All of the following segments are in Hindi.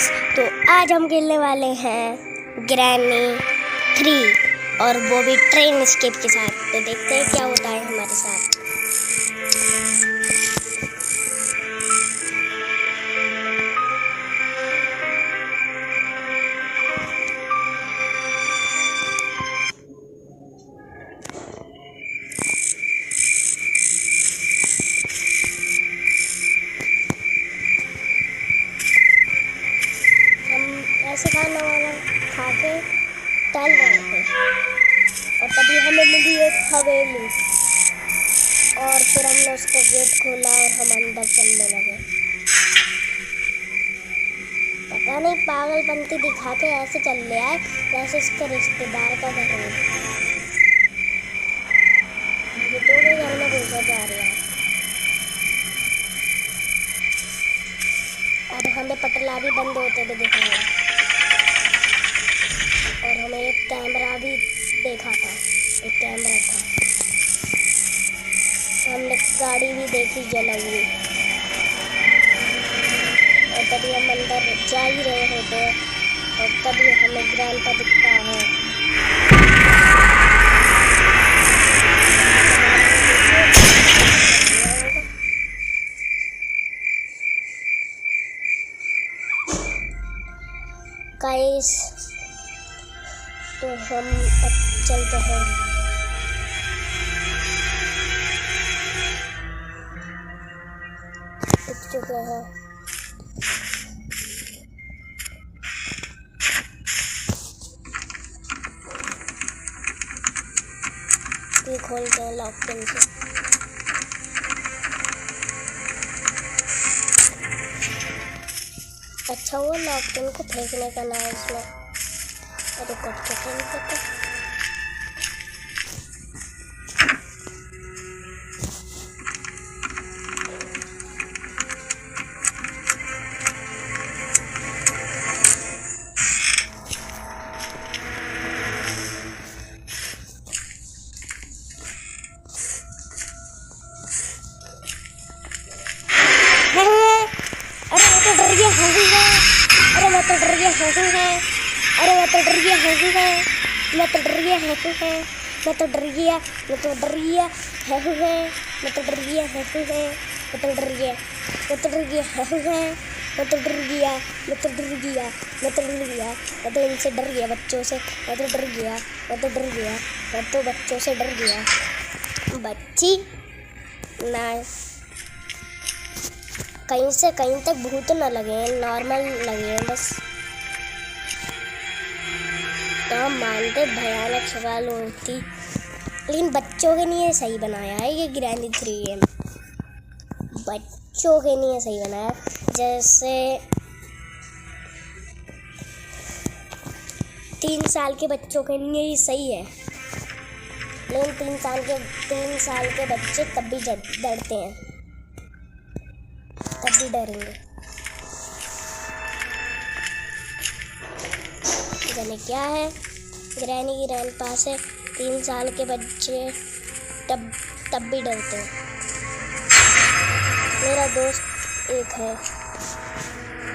तो आज हम खेलने वाले हैं ग्रैनी 3 और वो भी ट्रेन एस्केप के साथ। तो देखते हैं क्या होता है हमारे साथ। ऐसे खाना वाला खा के टहल रहे थे और तभी हमें मिली एक हवेली और फिर हमने उसका गेट खोला और हम अंदर चलने लगे। पता नहीं पागलपंती दिखाते ऐसे चल रहा है जैसे इसके रिश्तेदार का घर हो। भूतों के घर में घुसा जा रहा है। अब हमें पटला भी बंद होते हुए दिख रहा है और हमें एक कैमरा भी देखा था, एक कैमरा था। हमने गाड़ी भी देखी जला हुई और तभी हम अंदर जा ही रहे होते हैं और तभी हमें ग्रैंडपा दिखता है। गाइस तो हम अब चलते हैं। उठ चुके हैं। ये खोलते हैं लॉक पिन से। अच्छा हुआ लॉक पिन को फेंकने का ना इसमें। अरे कट के नहीं पता। अरे मैं तो डर गया है। अरे मैं तो डर गया है। मैं तो डर गया है। मैं तो डर गया। मैं तो डर गया है। मैं तो डर गया है। मैं तो डर गया। मैं तो डर गया है। मैं तो डर गया। मैं तो डर गया। मैं तो डर गया। मैं तो इनसे डर गया बच्चों से। मैं तो डर गया। मैं तो डर गया। मैं तो बच्चों से डर गया। बच्ची ना कहीं से कहीं तक भूत ना लगे, नॉर्मल लगे बस। तो हम मानते भयानक सवाल होती, लेकिन बच्चों के लिए सही बनाया है ये ग्रैनी 3 गेम। बच्चों के लिए सही बनाया, जैसे 3 साल के बच्चों के लिए ही सही है, लेकिन 3 साल के बच्चे तब भी डरते हैं, तब भी डरेंगे। जाने क्या है ग्रैनी की ग्रैंडपा से 3 साल के बच्चे तब भी डरते हैं। मेरा दोस्त एक है,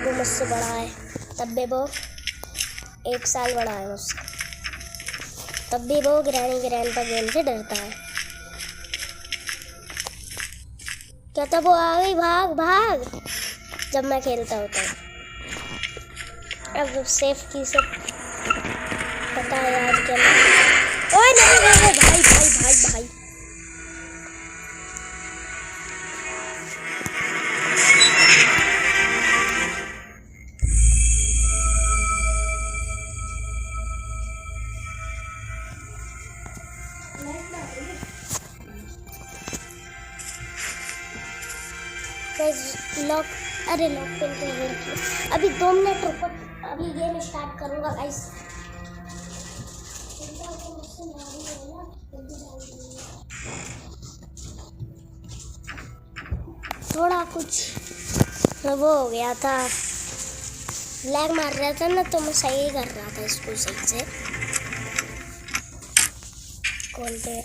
वो मुझसे बड़ा है, तब भी वो 1 साल बड़ा है मुझसे, तब भी वो ग्रैनी ग्रैंडपा गेम से डरता है। क्या था वो आ गई, भाग भाग जब मैं खेलता होता है। अब सेफ की से पता है यार क्या। ओए नहीं भाई भाई भाई भाई। लॉक, अरे लॉक पिन तो ये रखिए। अभी 2 मिनट रुको, अभी गेम स्टार्ट करूँगा गाइस। थोड़ा कुछ वो हो गया था, लैग मार रहा था ना, तो मैं सही कर रहा था इसको सही से। खोलते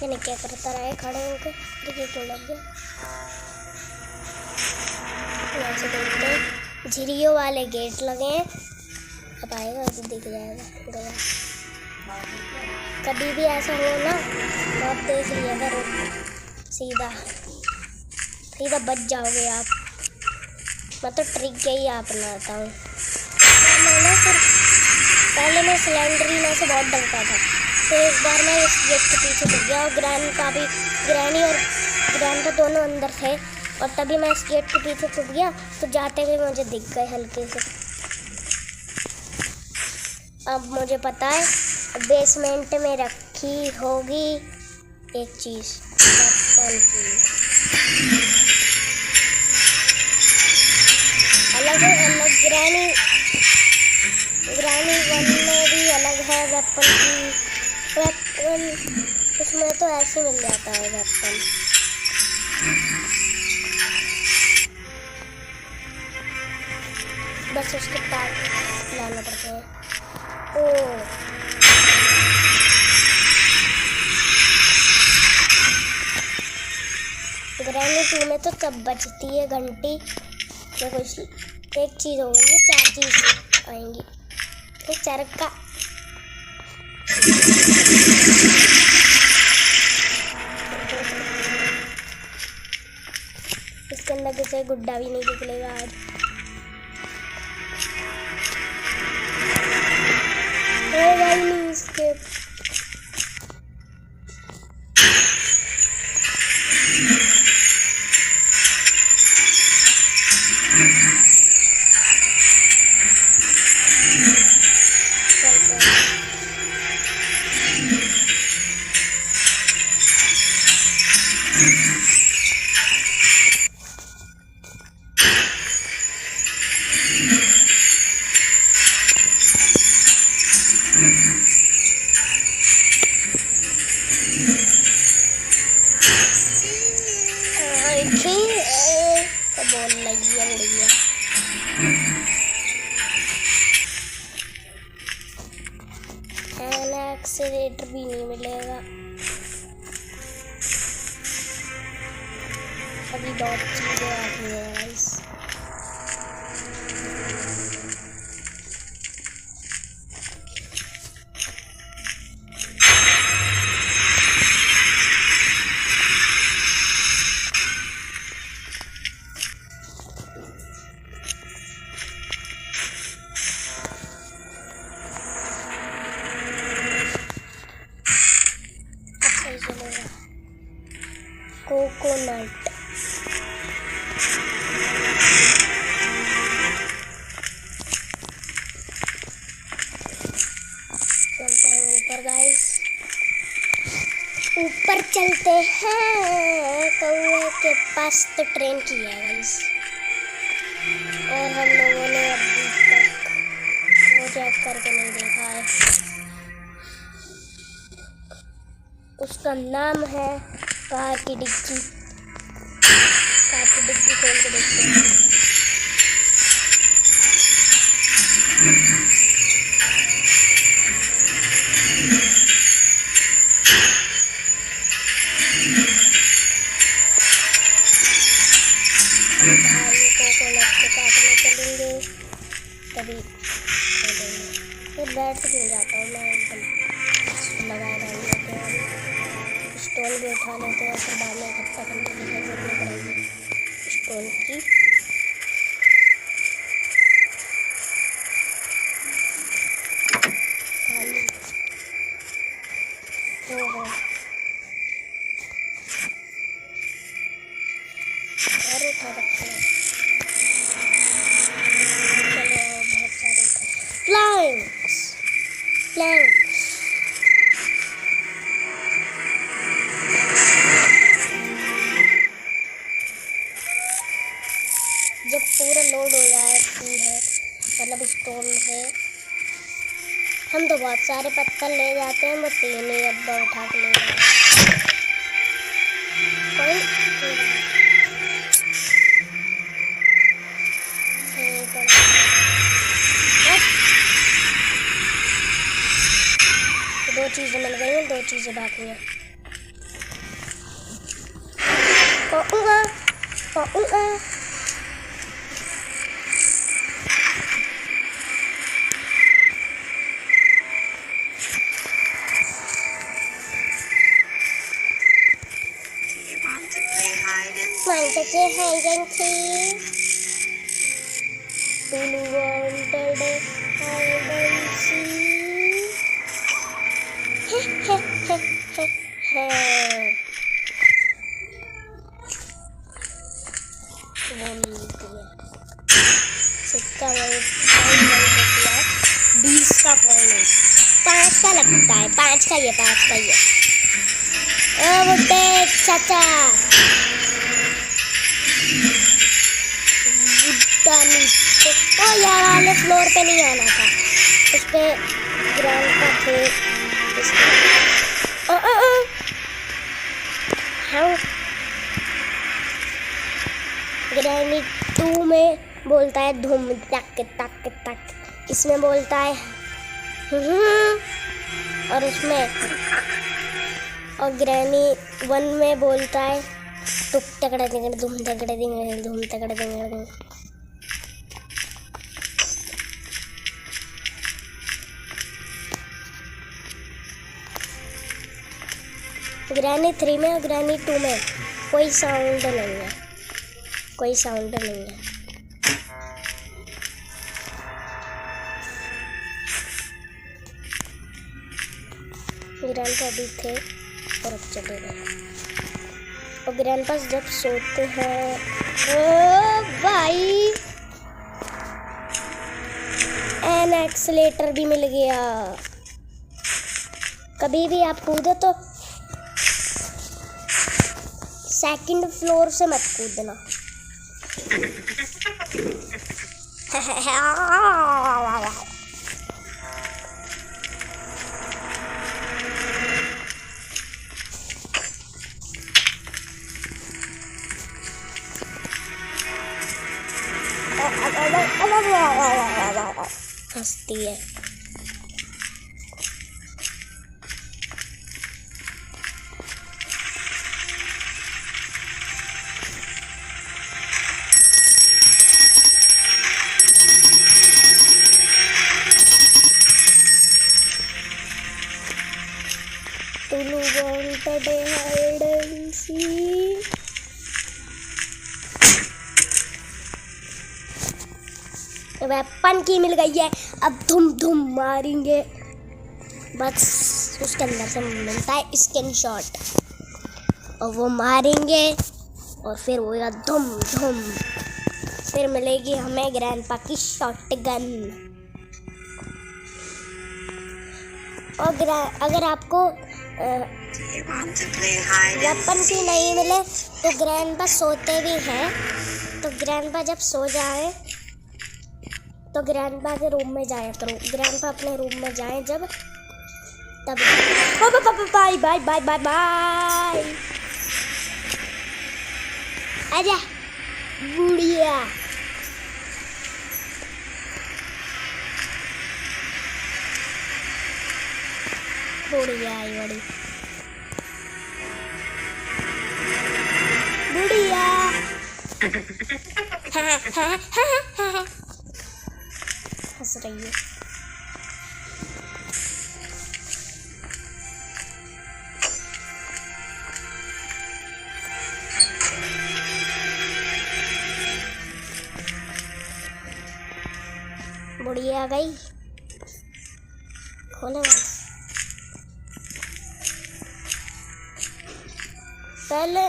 पता नहीं क्या करता रहा है खड़े होकर। देखिए क्यों लग गया। यहाँ से देखते हैं, झिरियों वाले गेट लगे हैं। अब आएगा तो दिख जाएगा। गया कभी भी ऐसा हो ना तो आप देख लिया करो, सीधा सीधा बच जाओगे आप। मैं तो ट्रिक यही अपनाता हूँ। पहले मैं सिलेंडरीना से बहुत डरता था, तो एक बार मैं इस गेट के पीछे छुप गया और ग्रैनी और ग्रैंड दोनों अंदर थे, और तभी मैं इस गेट के पीछे छुप गया तो जाते हुए मुझे दिख गए हल्के से। अब मुझे पता है बेसमेंट में रखी होगी एक चीज़, अलग ग्रैनी 1 में भी अलग है वेपन की। उसमें तो ऐसे मिल जाता है वेपन। बस उसके पास लाना पड़ता है। ओ ग्रैनी 2 में तो तब बचती है घंटी। तो कुछ एक चीज़ हो गई, 4 चीज़ आएंगी। एक चरखा, इसके अंदर से गुड्डा भी नहीं निकलेगा आज। नहीं इसके बोल लगी है बढ़िया। एक्सीलेटर भी नहीं मिलेगा। अभी बहुत चीज़ें आती हैं गाइस। कोकोनट चलते हैं ऊपर गाइस, ऊपर चलते हैं। कौवे के पास तो ट्रेन की है गाइस, और हम लोगों ने अभी तक वो चेक करके नहीं देखा है। उसका नाम है कार की डिग्गी। कार की डिग्गी खोल के देखते हैं। कोकोनट को काटने चलेंगे तभी फिर बैठ के नहीं जाता हूँ मैं, एकदम लगाया डालने के स्टोन भी उठा लेते हैं, फिर बाद में इकट्ठा करने की जरूरत नहीं पड़ेगी स्टोन की। और उठा रखते हैं, चलो बहुत सारे प्लैंक्स जब पूरा लोड हो जाती है, मतलब स्टोन है, हम तो बहुत सारे पत्थर ले जाते हैं, वो 3 ही अब्बा उठा के ले जाते हैं। दो चीज़ें मिल गई हैं, 2 चीज़ें बाकी हैं। Want to play hide and seek? Do you want to play hide and seek? He he he he he. सिक्का 20 का कॉइन है, 5 का लगता है, 5 का ये बुड्ढे चाचा बुड्ढा नीचे। ओ यार वाले फ्लोर पे नहीं आना था, उस पे ग्रैंडपा थे। हाँ ग्रैनी 2 में बोलता है धूम तक तक तक, इसमें बोलता है और उसमें और ग्रैनी 1 में बोलता है टुक टकड़ा दिंगड़ धूम तकड़ा दिंगड़ धूम तकड़ा दिंगड़। ग्रैनी 3 में और ग्रैनी 2 में कोई साउंड नहीं है, कोई साउंड नहीं है। ग्रैंडपा भी थे और अब चले गए। और ग्रैंडपा जब सोते हैं, ओ भाई एन एक्सीलेटर भी मिल गया। कभी भी आप कूदो तो सेकंड फ्लोर से मत कूदना। हंसती है। Tullu wanted hide and seek. Weapon की मिल गई है, अब धूम धूम मारेंगे। बस उसके अंदर से मिलता है स्किन शॉट और वो मारेंगे और फिर होगा धूम धूम। फिर मिलेगी हमें ग्रैंडपा की शॉटगन। और अगर आपको वेपन की नहीं मिले तो ग्रैंडपा सोते भी हैं, तो ग्रैंडपा जब सो जाए तो ग्रैंडपा के रूम में जाया करो। ग्रैंडपा अपने रूम में जाए जब, तब bye bye bye bye bye. आजा बुढ़िया। बुढ़िया आई बड़ी बुढ़िया। हंस रही है। बुढ़िया आ गई, खोले पहले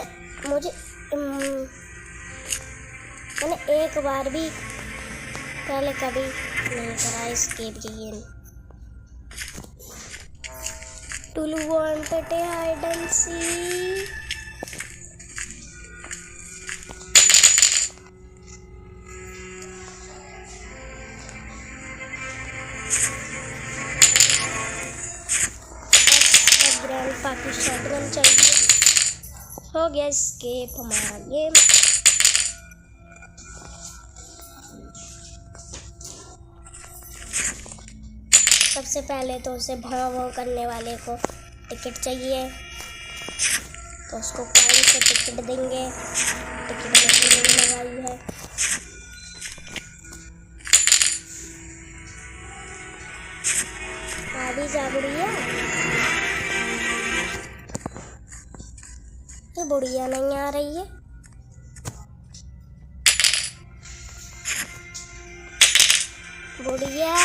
मुझे मैंने एक बार भी पहले कभी नहीं करा एस्केप की game. Tullu wanted hide and seek. Grandpa की शॉटगन चाहिए। हो गया एस्केप हमारा गेम। सबसे पहले तो उसे भाव करने वाले को टिकट चाहिए। तो उसको कौन से टिकट देंगे। टिकट मशीन लगाई है। आधी जा बुढ़िया, ये बुढ़िया नहीं आ रही है। बुढ़िया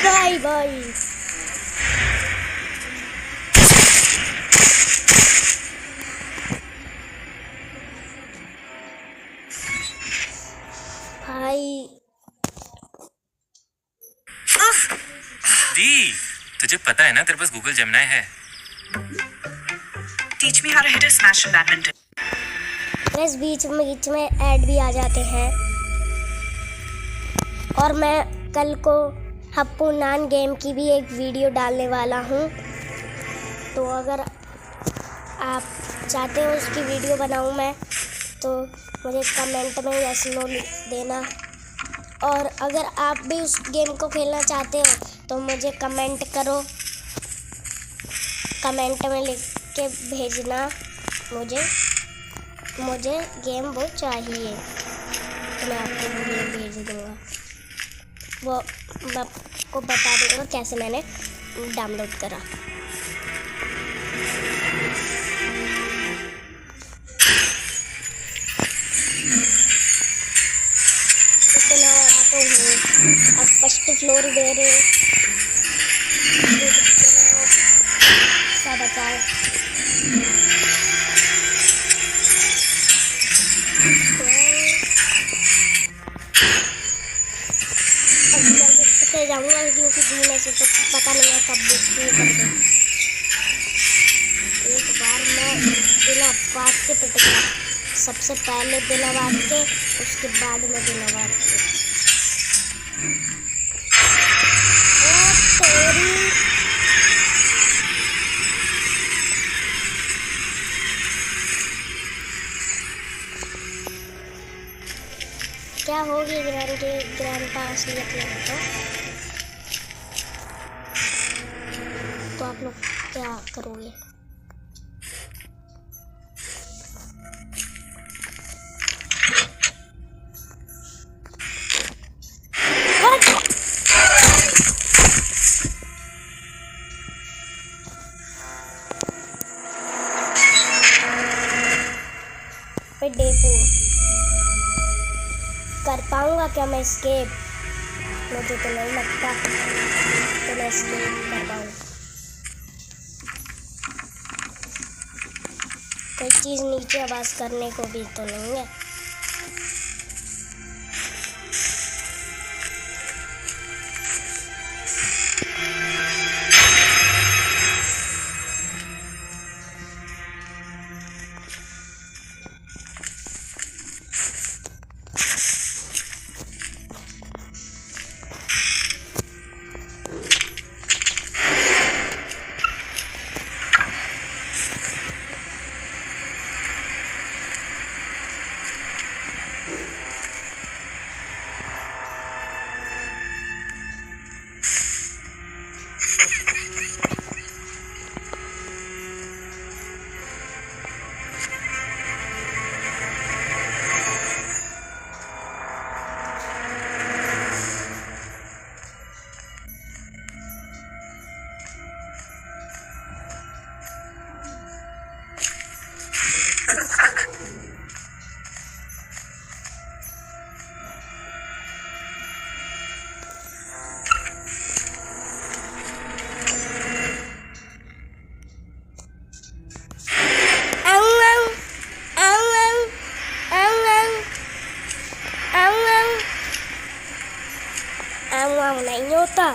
बाय बाय। भाई दी, तुझे पता है ना तेरे पास गूगल जेमिनी है। Teach me how to hit a smash in badminton. बस बीच में ऐड भी आ जाते हैं। और मैं कल को हप्पू नान गेम की भी एक वीडियो डालने वाला हूँ, तो अगर आप चाहते हो उसकी वीडियो बनाऊँ मैं, तो मुझे कमेंट में यस नो देना। और अगर आप भी उस गेम को खेलना चाहते हो तो मुझे कमेंट करो, कमेंट में लिख के भेजना मुझे गेम वो चाहिए, तो मैं आपको वो गेम भेज दूँगा। वो मैं आपको बता दूँगा कैसे मैंने डाउनलोड करा। इतना तो हूँ, अब फर्स्ट फ्लोर दे रहे सब बताओ। जाऊँगा क्योंकि दिन ऐसे तो पता नहीं है कब बुक कर दे। एक बार मैं बिना बात के पिट गया, सबसे पहले बिना बात के, उसके बाद में बिना बात के। क्या होगी ग्रैंड पास तो आप लोग क्या करोगे? डेपो कर पाऊंगा क्या मैं एस्केप? मुझे तो नहीं लगता तो मैं एस्केप कर पाऊँ। कोई चीज़ नीचे आवाज़ करने को भी तो नहीं है। नहीं होता।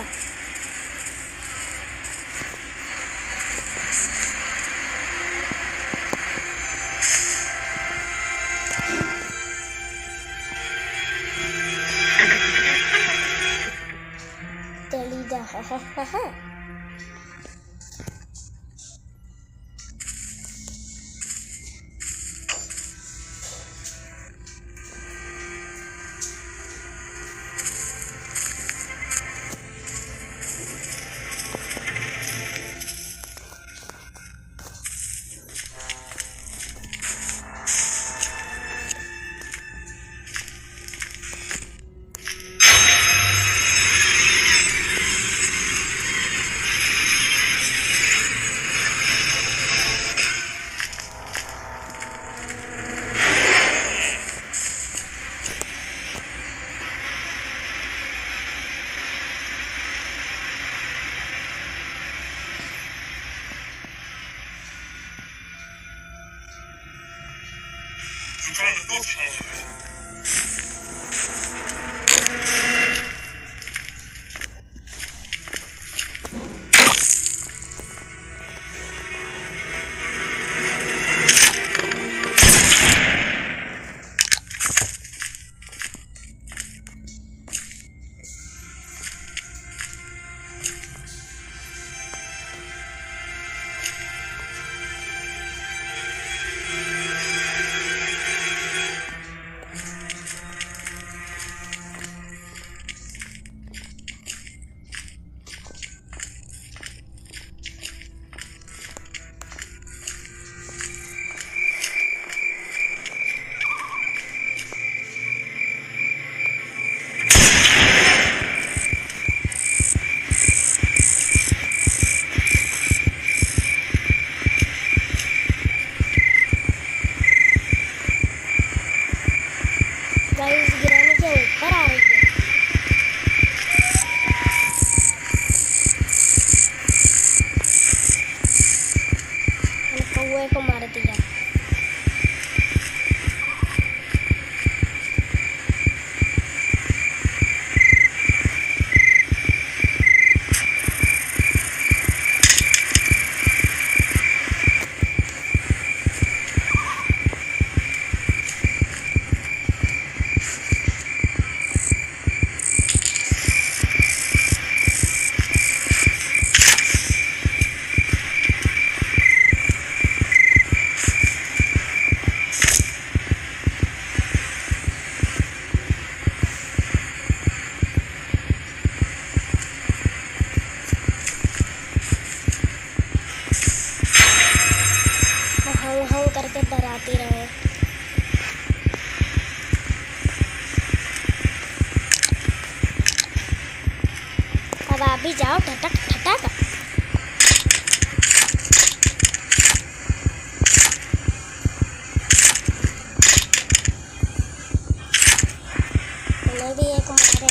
गाइस गिराने के ऊपर आ रही है। मैंने कौवे को मार दिया। हाउ करके डराती रहे। अब आप भी जाओ ठटक ठटक। उन्हें भी एक मारे।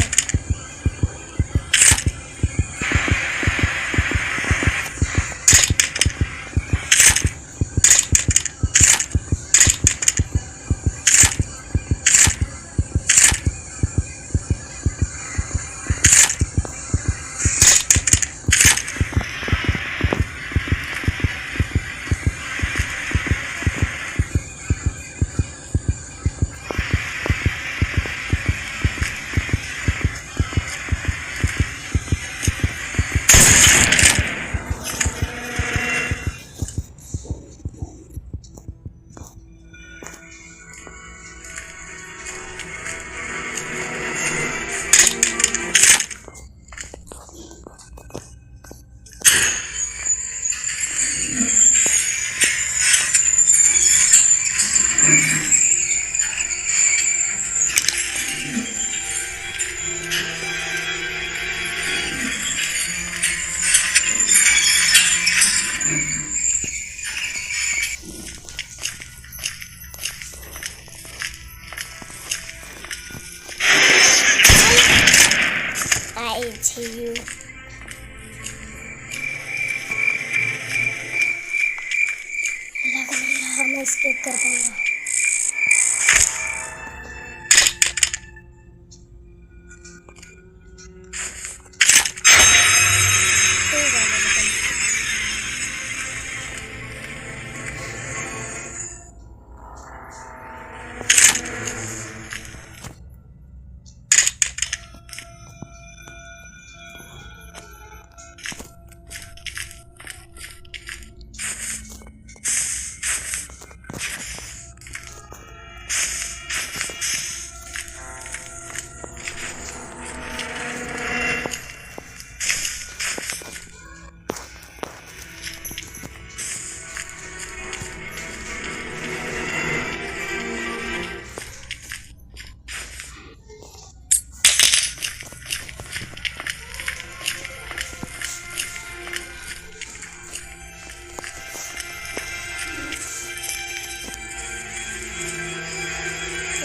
I see you. लग नहीं रहा मैं escape कर पाऊंगा।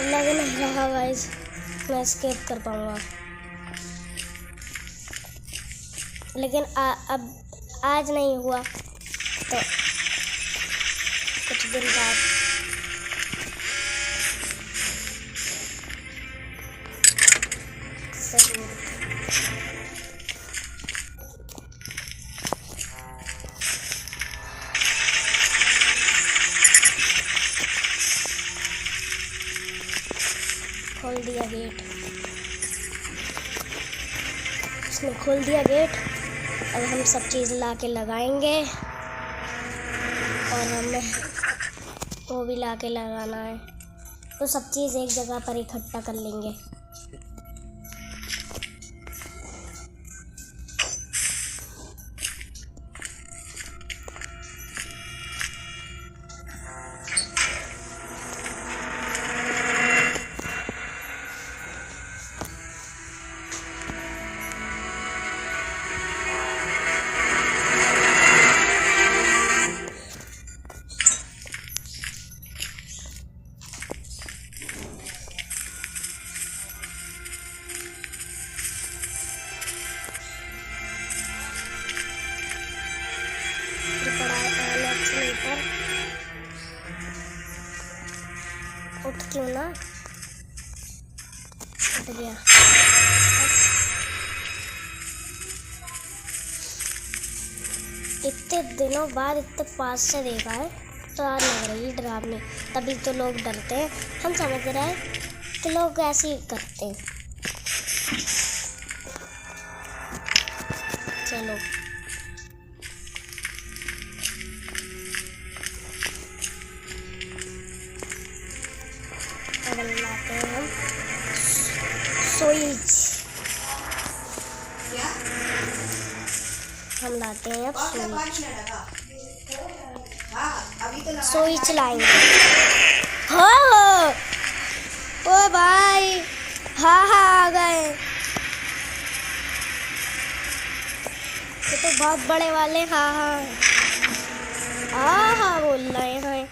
लग नहीं रहा गाइस मैं एस्केप कर पाऊंगा, लेकिन अब आज नहीं हुआ तो कुछ दिन बाद खोल दिया गेट, उसने खोल दिया गेट। अब हम सब चीज़ ला के लगाएंगे और हमें वो भी ला के लगाना है, तो सब चीज़ एक जगह पर इकट्ठा कर लेंगे। उठ क्यों ना, उठ गया। इतने दिनों बाद इतने पास से देखा है तो यार लग रही है डरावनी, तभी तो लोग डरते हैं। हम समझ रहे हैं कि लोग ऐसे ही करते हैं। चलो लाते हैं हम स्विच, हम लाते हैं अब स्विच लाएंगे। हाँ ओ भाई, हाँ आ गए। ये तो बहुत बड़े वाले हाँ बोल रहे हैं।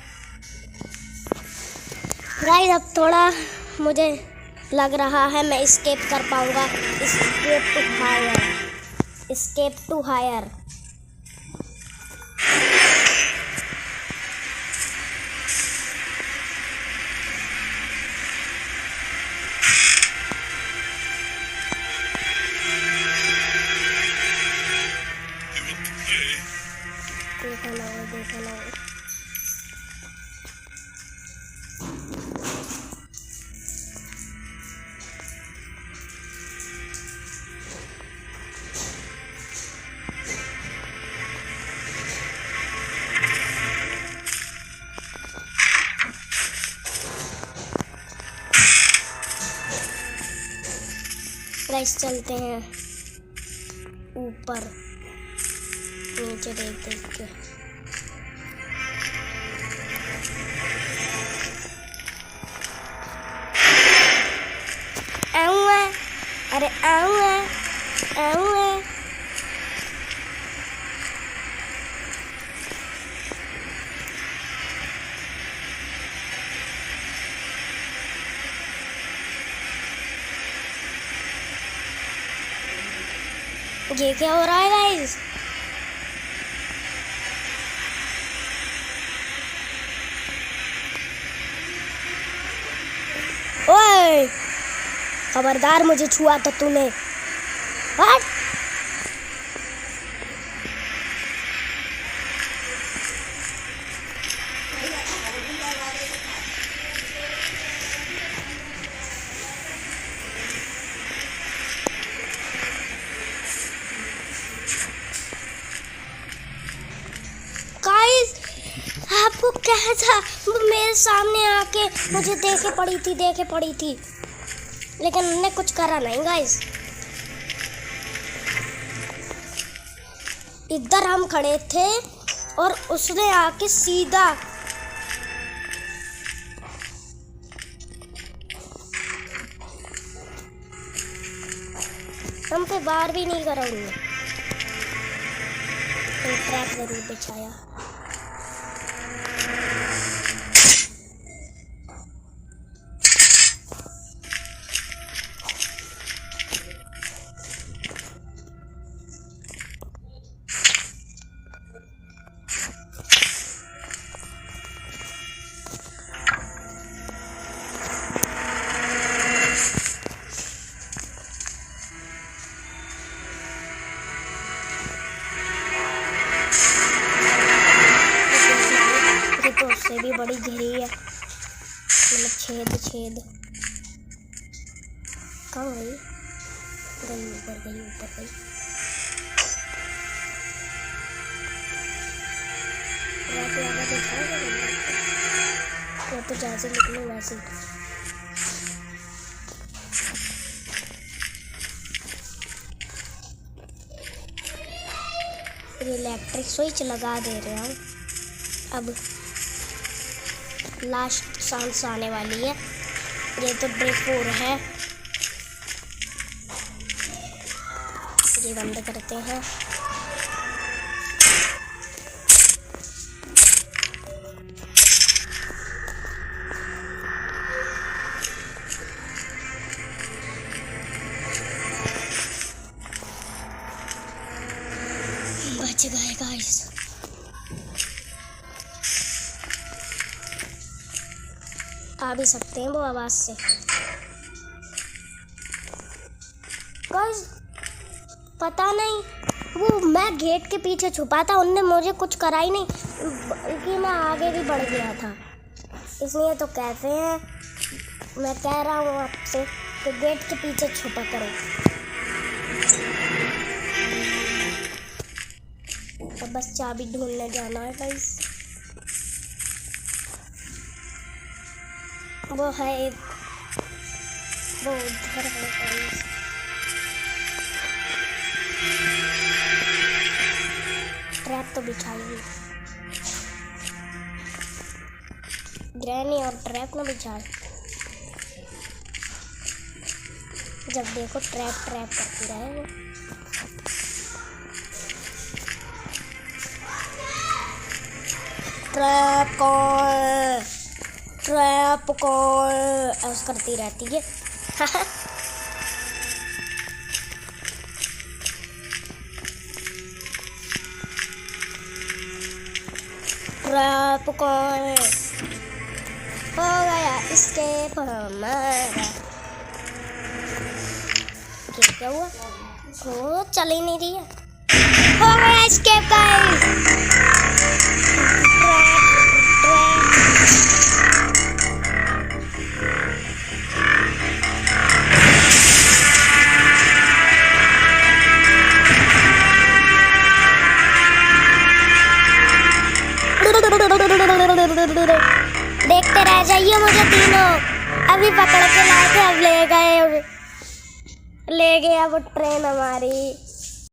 गाइस अब थोड़ा मुझे लग रहा है मैं एस्केप कर पाऊंगा। Escape to higher, escape to higher. देखा ना गाइस, चलते हैं ऊपर नीचे देख देख के। अरे ये क्या हो रहा है गाइस? ओए खबरदार, मुझे छुआ तो तूने। व्हाट? आपको क्या था? वो मेरे सामने आके मुझे देखे पड़ी थी लेकिन उन्होंने कुछ करा नहीं गाइस। इधर हम खड़े थे और उसने आके सीधा हम पे बार भी नहीं करा उन्होंने। ट्रैप जरूर बिछाया। छेद। कहाँ गई? गई ऊपर, गई ऊपर, गई। वो तो जैसे निकलो वैसे। इलेक्ट्रिक स्विच लगा दे रहे हैं। अब लास्ट सांस आने वाली है। ये तो डे 4 है। ये बंद करते हैं। बच गए गाइस। आ भी सकते हैं वो आवाज से। गाइस पता नहीं, वो मैं गेट के पीछे छुपा था, उनने मुझे कुछ करा ही नहीं, बल्कि मैं आगे भी बढ़ गया था। इसलिए तो कहते हैं, मैं कह रहा हूँ आपसे कि गेट के पीछे छुपा करो। तो बस चाबी ढूंढने जाना है गाइस। वो है एक, वो उधर है गाइस। ट्रैप तो बिछाई, ग्रैनी और ट्रैप ना बिछाए। जब देखो ट्रैप ट्रैप करती रहे वो। ट्रैप कॉल ऐसा करती रहती है। ट्रैप कॉल हो गया एस्केप हमारा। क्या हुआ? वो चल ही नहीं रही है। हो गया एस्केप गाइस। देखते रह जाइए मुझे तीनों। अभी पकड़ के लाए थे, अब ले गए वो ट्रेन हमारी।